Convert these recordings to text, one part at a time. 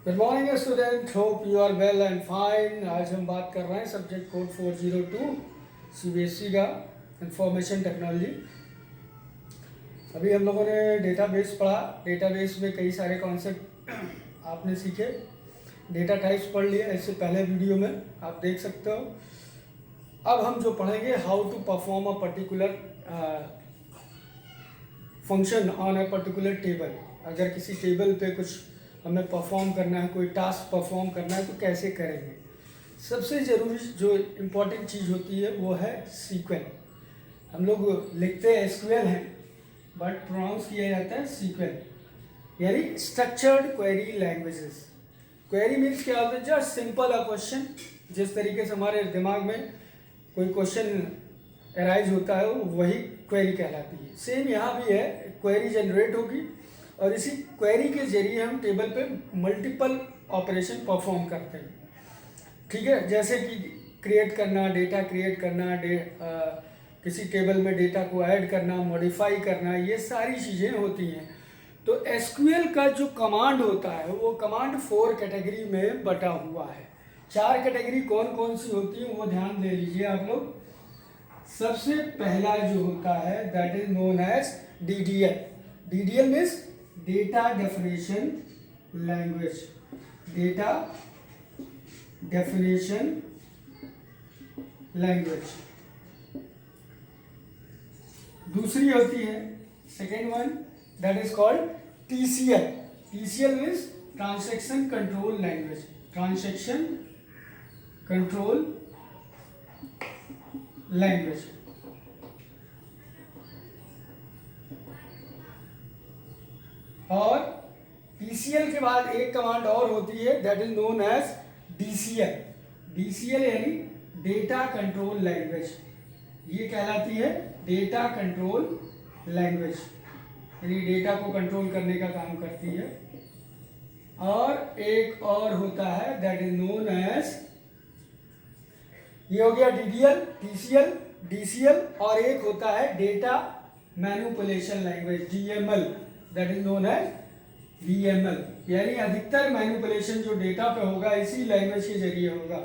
Good morning student, hope you are well and fine. आज हम बात कर रहे हैं सब्जेक्ट कोड 402 सीबीएसई का इंफॉर्मेशन टेक्नोलॉजी। अभी हम लोगों ने डेटाबेस पढ़ा। डेटाबेस में कई सारे कॉन्सेप्ट आपने सीखे। डेटा टाइप्स पढ़ लिए इससे पहले वीडियो में, आप देख सकते हो। अब हम जो पढ़ेंगे how to perform a particular function on a particular table. अगर किसी टेबल पे कुछ हमें परफॉर्म करना है, कोई टास्क परफॉर्म करना है तो कैसे करेंगे। सबसे ज़रूरी जो इम्पोर्टेंट चीज़ होती है वो है सीक्वेंस। हम लोग लिखते हैं एसक्यूएल है बट प्रोनाउंस किया जाता है सीक्वेंस, यानी structured query languages. Query means क्या होता है? Just simple a question. जिस तरीके से हमारे दिमाग में कोई क्वेश्चन अराइज होता है वही क्वेरी कहलाती है। सेम यहाँ भी है, क्वेरी जनरेट होगी और इसी क्वेरी के जरिए हम टेबल पे मल्टीपल ऑपरेशन परफॉर्म करते हैं। ठीक है, जैसे कि क्रिएट करना, डेटा क्रिएट करना, किसी टेबल में डेटा को ऐड करना, मॉडिफाई करना, ये सारी चीज़ें होती हैं। तो एसक्यूएल का जो कमांड होता है वो कमांड 4 कैटेगरी में बटा हुआ है। 4 कैटेगरी कौन कौन सी होती है वो ध्यान दे लीजिए आप लोग। सबसे पहला जो होता है that is known as DDL. DDL means data definition language. Data definition language. दूसरी होती है second one that is called TCL. TCL means transaction control language. Transaction control language. और टीसीएल के बाद एक कमांड और होती है that is known as DCL. DCL यानी डेटा कंट्रोल लैंग्वेज। ये कहलाती है डेटा कंट्रोल लैंग्वेज, यानी डेटा को कंट्रोल करने का काम करती है। और एक और होता है दैट इज नोन एज, ये हो गया डीडीएल, टीसीएल, डीसीएल। और एक होता है data manipulation language, DML, that is known as DML. यानी अधिकतर मैनिपुलेशन जो डेटा पे होगा इसी लैंग्वेज के जरिए होगा,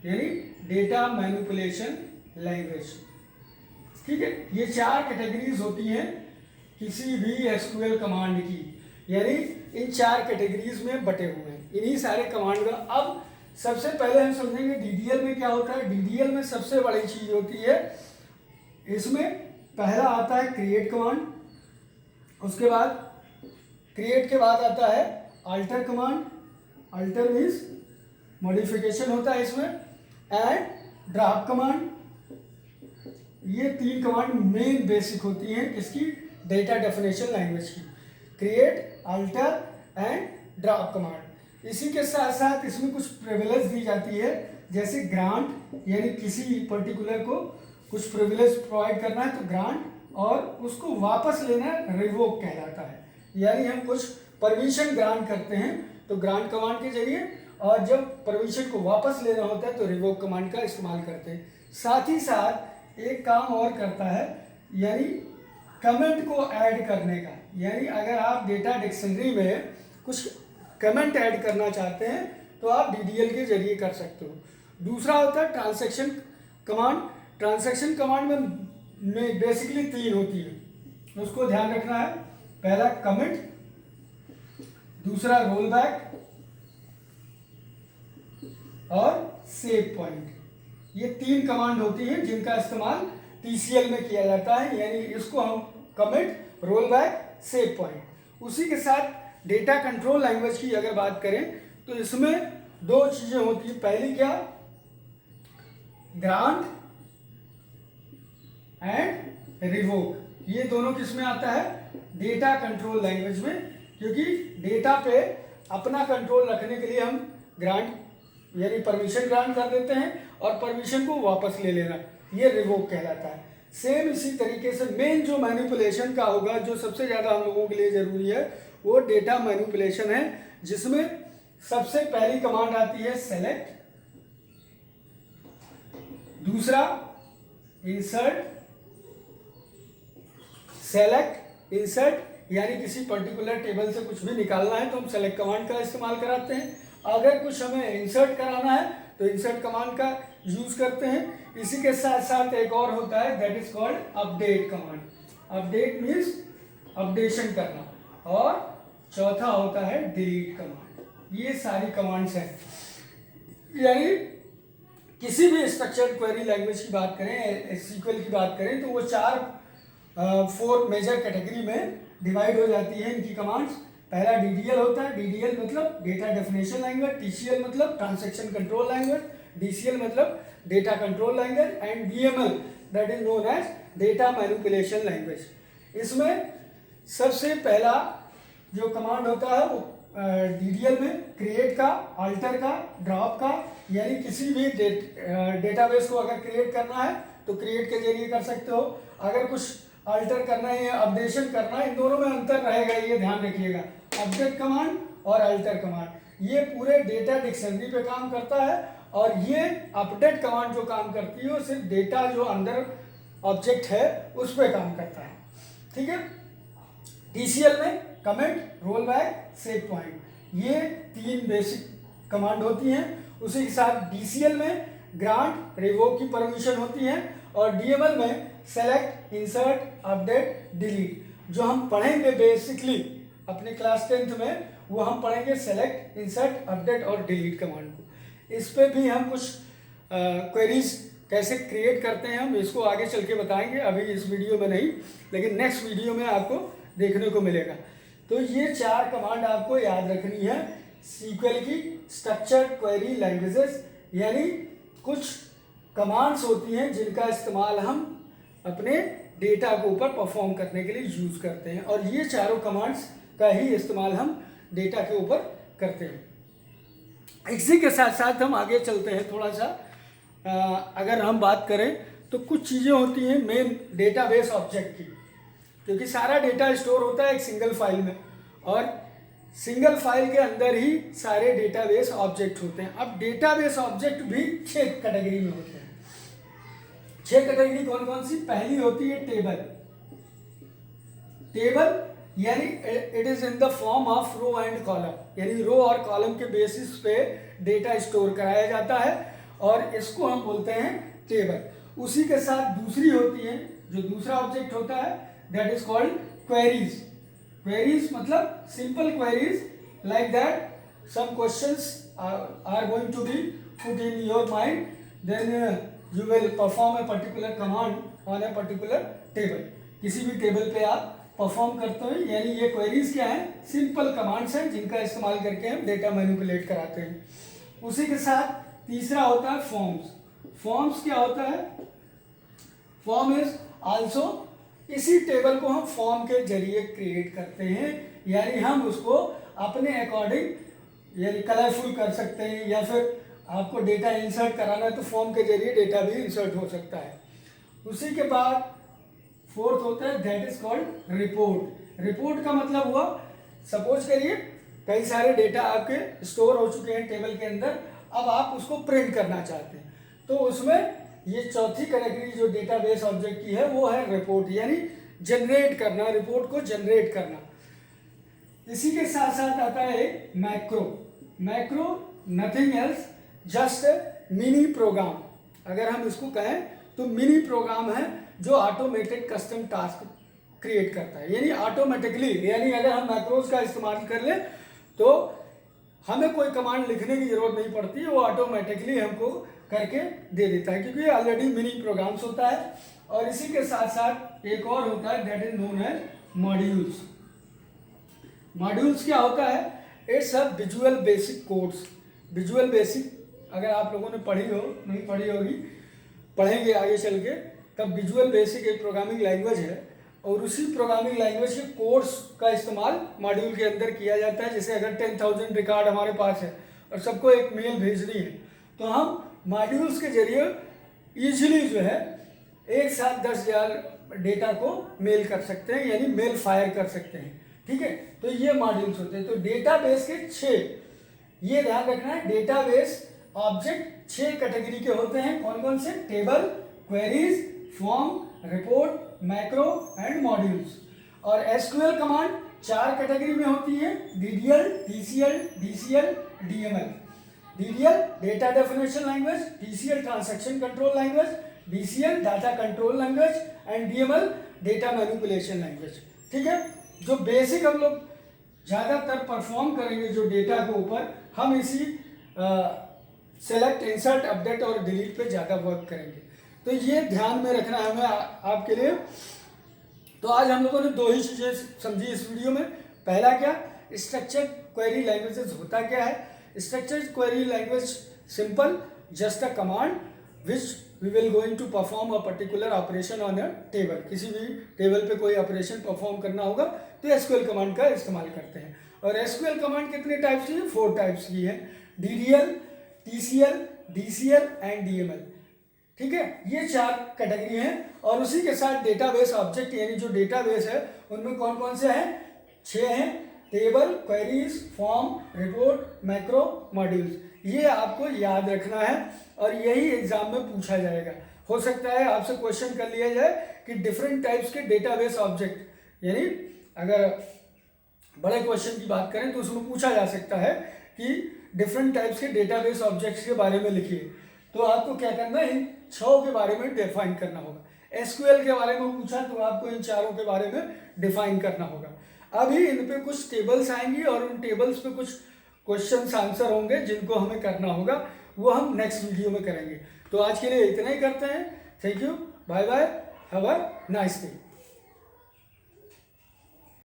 यानी डेटा मैनिपुलेशन लैंग्वेज। ठीक है, ये 4 कैटेगरीज होती हैं किसी भी एसक्यूएल कमांड की, यानी इन 4 कैटेगरीज में बटे हुए हैं इन्हीं सारे कमांड का। अब सबसे पहले हम समझेंगे डीडीएल में क्या होता है। डीडीएल में सबसे बड़ी चीज होती है, इसमें पहला आता है क्रिएट कमांड। उसके बाद क्रिएट के बाद आता है alter command. Alter means modification होता है इसमें। And draft command. ये 3 कमांड मेन बेसिक होती हैं किसकी? डेटा डेफिनेशन लैंग्वेज की। Create, alter and draft command. इसी के साथ साथ इसमें कुछ प्रिविलेज दी जाती है, जैसे ग्रांट, यानी किसी पर्टिकुलर को कुछ प्रिविलेज प्रोवाइड करना है तो ग्रांट, और उसको वापस लेना रिवोक कहलाता है। यानी हम कुछ परमिशन ग्रांट करते हैं तो ग्रांट कमांड के जरिए, और जब परमिशन को वापस लेना होता है तो रिवोक कमांड का इस्तेमाल करते हैं। साथ ही साथ एक काम और करता है, यानी कमेंट को ऐड करने का। यानी अगर आप डेटा डिक्शनरी में कुछ कमेंट ऐड करना चाहते हैं तो आप डीडीएल के जरिए कर सकते हो। दूसरा होता है ट्रांजैक्शन कमांड। ट्रांजैक्शन कमांड में बेसिकली 3 होती है, उसको ध्यान रखना है। पहला कमिट, दूसरा रोल बैक और सेव पॉइंट। ये 3 कमांड होती हैं जिनका इस्तेमाल टीसीएल में किया जाता है, यानी इसको हम commit, roll back, save point. उसी के साथ डेटा कंट्रोल लैंग्वेज की अगर बात करें तो इसमें 2 चीजें होती हैं। पहली क्या? Grant and revoke. ये दोनों किस में आता है? डेटा कंट्रोल लैंग्वेज में, क्योंकि डेटा पे अपना कंट्रोल रखने के लिए हम ग्रांट यानी परमिशन ग्रांट कर देते हैं और परमिशन को वापस ले लेना, ये रिवोक कहलाता है। सेम इसी तरीके से मेन जो मैनिपुलेशन का होगा, जो सबसे ज़्यादा हम लोगों के लिए ज़रूरी है, वो डेटा मैनिपुलेशन है, जिसमें सबसे पहली कमांड आती है सेलेक्ट, दूसरा इंसर्ट। सेलेक्ट, इंसर्ट यानी किसी पर्टिकुलर टेबल से कुछ भी निकालना है तो हम सेलेक्ट कमांड का इस्तेमाल कराते हैं। अगर कुछ हमें इंसर्ट कराना है तो इंसर्ट कमांड का यूज करते हैं। इसी के साथ साथ एक और होता है that is called update command. Update means updation करना, और चौथा होता है डिलीट कमांड। ये सारी कमांड्स हैं। यानी किसी भी स्ट्रक्चर्ड क्वेरी लैंग्वेज की बात करें, एसक्यूएल की बात करें, तो वो 4 मेजर कैटेगरी में डिवाइड हो जाती है इनकी कमांड्स। पहला डीडीएल होता है। डीडीएल मतलब डेटा डेफिनेशन लैंग्वेज, टीसीएल मतलब ट्रांजैक्शन कंट्रोल लैंग्वेज, डीसीएल मतलब data control language, and DML that is known as data manipulation language. इसमें सबसे पहला जो कमांड होता है वो डीडीएल में क्रिएट का, अल्टर का, ड्रॉप का, यानी किसी भी डेटाबेस को अगर क्रिएट करना है तो क्रिएट के जरिए कर सकते हो। अगर कुछ अल्टर करना है या अपडेशन करना है, इन दोनों में अंतर रहेगा, ये ध्यान रखिएगा। अपडेट कमांड और अल्टर कमांड ये पूरे डेटा डिक्शनरी पे काम करता है, और ये अपडेट कमांड जो काम करती है वो सिर्फ डेटा जो अंदर ऑब्जेक्ट है उस पर काम करता है। ठीक है। टीसीएल में comment, roll back, save point, ये 3 बेसिक कमांड होती हैं। उसी के साथ डीसीएल में ग्रांट, रिवोक की परमिशन होती है, और डीएमएल में सेलेक्ट, इंसर्ट, अपडेट, डिलीट। जो हम पढ़ेंगे बेसिकली अपने क्लास 10th में, वो हम पढ़ेंगे सेलेक्ट, इंसर्ट, अपडेट और डिलीट कमांड को। इस पे भी हम कुछ क्वेरीज कैसे क्रिएट करते हैं हम इसको आगे चल के बताएंगे, अभी इस वीडियो में नहीं, लेकिन नेक्स्ट वीडियो में आपको देखने को मिलेगा। तो ये 4 कमांड आपको याद रखनी है सीक्वल की स्ट्रक्चर्ड क्वेरी लैंग्वेजेस, यानी कुछ कमांड्स होती हैं जिनका इस्तेमाल हम अपने डेटा के ऊपर परफॉर्म करने के लिए यूज करते हैं, और ये चारों कमांड्स का ही इस्तेमाल हम डेटा के ऊपर करते हैं। इसी के साथ साथ हम आगे चलते हैं थोड़ा सा। अगर हम बात करें तो कुछ चीज़ें होती हैं मेन डेटाबेस ऑब्जेक्ट की, क्योंकि सारा डेटा स्टोर होता है एक सिंगल फाइल में, और सिंगल फाइल के अंदर ही सारे डेटाबेस ऑब्जेक्ट होते हैं। अब डेटाबेस ऑब्जेक्ट भी 6 कैटेगरी में होते हैं। 6 कैटेगरी कौन कौन सी? पहली होती है टेबल। टेबल यानी it is in the form of row and column, यानी रो और कॉलम के बेसिस पे डेटा स्टोर कराया जाता है, और इसको हम बोलते हैं टेबल। उसी के साथ दूसरी होती है, जो दूसरा ऑब्जेक्ट होता है, that is called queries. Queries मतलब simple queries like that some questions are going to be put in your mind, then you will perform a particular command on a particular table. किसी भी table पे आप perform करते हो, यानी ये queries क्या है? सिंपल कमांड्स हैं जिनका इस्तेमाल करके हम डेटा मैनिपुलेट कराते हैं। उसी के साथ तीसरा होता है फॉर्म्स। फॉर्म्स क्या होता है? फॉर्म इज आल्सो, इसी टेबल को हम फॉर्म के जरिए क्रिएट करते हैं, यानी हम उसको अपने अकॉर्डिंग यानी कलरफुल कर सकते हैं, या फिर आपको डेटा इंसर्ट कराना है तो फॉर्म के जरिए डेटा भी इंसर्ट हो सकता है। उसी के बाद फोर्थ होता है that is called report. Report का मतलब हुआ, सपोज करिए कई सारे डेटा आपके स्टोर हो चुके हैं टेबल के अंदर, अब आप उसको प्रिंट करना चाहते हैं, तो उसमें ये चौथी कैटेगरी जो डेटाबेस ऑब्जेक्ट की है वो है रिपोर्ट, यानी जनरेट करना, रिपोर्ट को जनरेट करना। इसी के साथ साथ आता है macro. Macro nothing else just mini program. अगर हम इसको कहें तो मिनी प्रोग्राम है जो ऑटोमेटेड कस्टम टास्क क्रिएट करता है, यानी ऑटोमेटिकली, यानी अगर हम मैक्रोज का इस्तेमाल कर ले तो हमें कोई कमांड लिखने की जरूरत नहीं पड़ती है, वो ऑटोमेटिकली हमको करके दे देता है, क्योंकि ऑलरेडी मिनी प्रोग्राम्स होता है। और इसी के साथ साथ एक और होता है that is known as modules. Modules क्या होता है? It's a visual basic codes. Visual basic अगर आप लोगों ने पढ़ी हो, नहीं पढ़ी होगी, पढ़ेंगे आगे चल के, तब विजुअल बेसिक एक प्रोग्रामिंग लैंग्वेज है, और उसी प्रोग्रामिंग लैंग्वेज के कोड्स का इस्तेमाल मॉड्यूल के अंदर किया जाता है। जैसे अगर 10,000 रिकॉर्ड हमारे पास है और सबको एक मेल भेजनी है, तो हम मॉड्यूल्स के जरिए इजीली जो है एक साथ 10,000 डेटा को मेल कर सकते हैं, यानी मेल फायर कर सकते हैं। ठीक है, तो ये मॉड्यूल्स होते हैं। तो डेटाबेस के 6, ये ध्यान रखना है, डेटाबेस ऑब्जेक्ट 6 कैटेगरी के होते हैं। कौन कौन से? Table, queries, form, report, macro and modules. और एसक्यूएल कमांड 4 कैटेगरी में होती है, DDL, TCL, DCL, DML. DDL data definition language, TCL transaction control language, DCL data control language and DML data manipulation language. ठीक है, जो basic हम लोग ज़्यादातर परफॉर्म करेंगे जो डेटा के ऊपर, हम इसी सेलेक्ट, इंसर्ट, अपडेट और डिलीट पे ज़्यादा वर्क करेंगे. तो ये ध्यान में रखना है हमें आपके लिए. तो आज हम लोगों ने दो ही चीज़ें समझी इस वीडियो में. पहला क्या, स्ट्रक्चर्ड क्वेरी लैंग्वेजेस होता क्या है. Structured query language simple, just a command which we will going to perform a particular operation on a table. किसी भी टेबल पे कोई ऑपरेशन परफॉर्म करना होगा तो एसक्यूएल कमांड का इस्तेमाल करते हैं. और एसक्यूएल कमांड कितने टाइप्स की है, 4 टाइप्स की है. DDL, TCL, DCL and DML. ठीक है, ये 4 कैटेगरी हैं. और उसी के साथ डेटाबेस ऑब्जेक्ट यानी जो डेटाबेस है उनमें कौन कौन से हैं, 6 हैं. Table, queries, form, report, macro, modules. ये आपको याद रखना है और यही एग्जाम में पूछा जाएगा. हो सकता है आपसे क्वेश्चन कर लिया जाए कि डिफरेंट टाइप्स के डेटाबेस ऑब्जेक्ट, यानी अगर बड़े क्वेश्चन की बात करें तो उसमें पूछा जा सकता है कि डिफरेंट टाइप्स के डेटाबेस ऑब्जेक्ट्स के बारे में लिखिए. तो आपको क्या करना है, इन 6 के बारे में डिफाइन करना होगा. एसक्यूएल के बारे में पूछा तो आपको इन 4 के बारे में डिफाइन करना होगा. अभी इन पे कुछ टेबल्स आएंगी और उन टेबल्स पे कुछ क्वेश्चंस आंसर होंगे जिनको हमें करना होगा, वो हम नेक्स्ट वीडियो में करेंगे. तो आज के लिए इतना ही करते हैं. Thank you, bye bye, have a nice day.